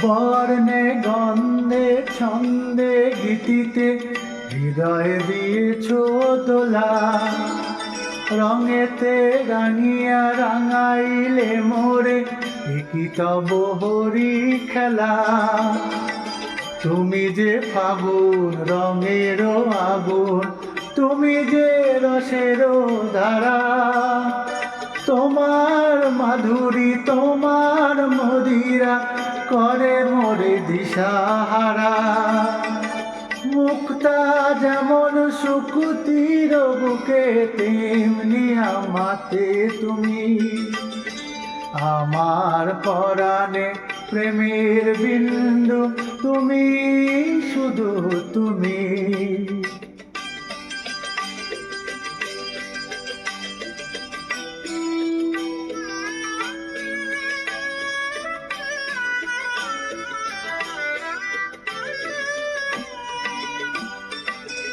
বর্ণে গন্ধে ছন্দে গীতিতে হৃদয় দিয়েছ দোলা, রঙেতে রাঙিয়া রাঙাইলে মোরে কি তব হরি খেলা। তুমি যে ফাগুন রঙের আগুন, তুমি যে রসের ধারা, তোমার মাধুরী তোমার মদিরা করে মোরে দিশাহারা। মুক্তা যেমন শুকুতির বুকে, তেমনি আমাতে তুমি। আমার পরাণে প্রেমের বিন্দু তুমি, শুধু তুমি।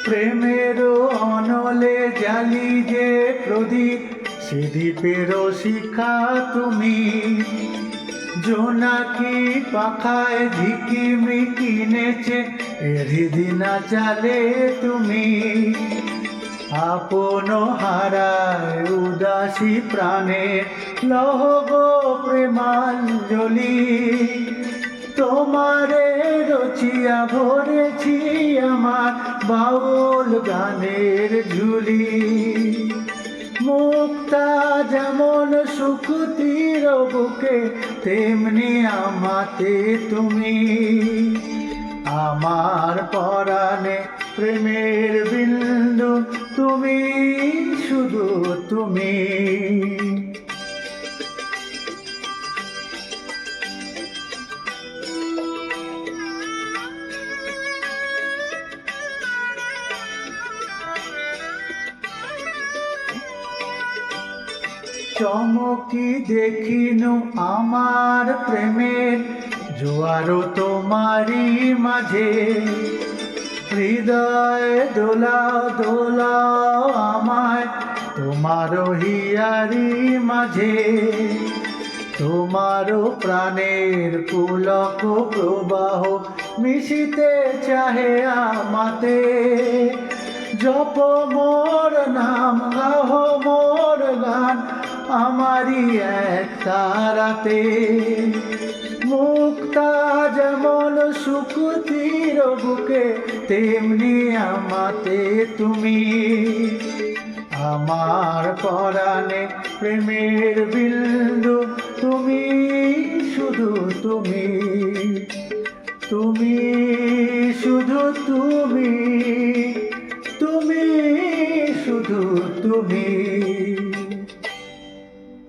প্রেমের অনলে জালি যে প্রদীপ, সে দ্বীপের শিখা তুমি। জোনাকি পাখায় ঝিকিমিকি নেচে হৃদিনা চালে তুমি। আপন হারায় উদাসী প্রাণে লহব প্রেমাঞ্জলি। তোমারে রচিয়া ভরেছি আমার বাউল গানের ঝুলি। মুক্তা যেমন শুকুতির বুকে, তেমনি আমাতে তুমি। আমার পরাণে প্রেমের বিন্দু তুমি, শুধু তুমি। চমকি দেখিনু আমার প্রেমের জোয়ারো তোমারি মাঝে। হৃদয় দোলাও দোলাও আমায় তোমারও হিয়ারি মাঝে। তোমারও প্রাণের পুলক প্রবাহ মিশিতে চাহে আমাতে। জপ মোর নাম গাহ মোর গান আমারি এক তারাতে। মুক্তা যেমন শুকুতির বুকে, তেমনি আমাতে তুমি। আমার পরাণে প্রেমের বিন্দু তুমি, শুধু তুমি। তুমি শুধু তুমি, তুমি শুধু তুমি।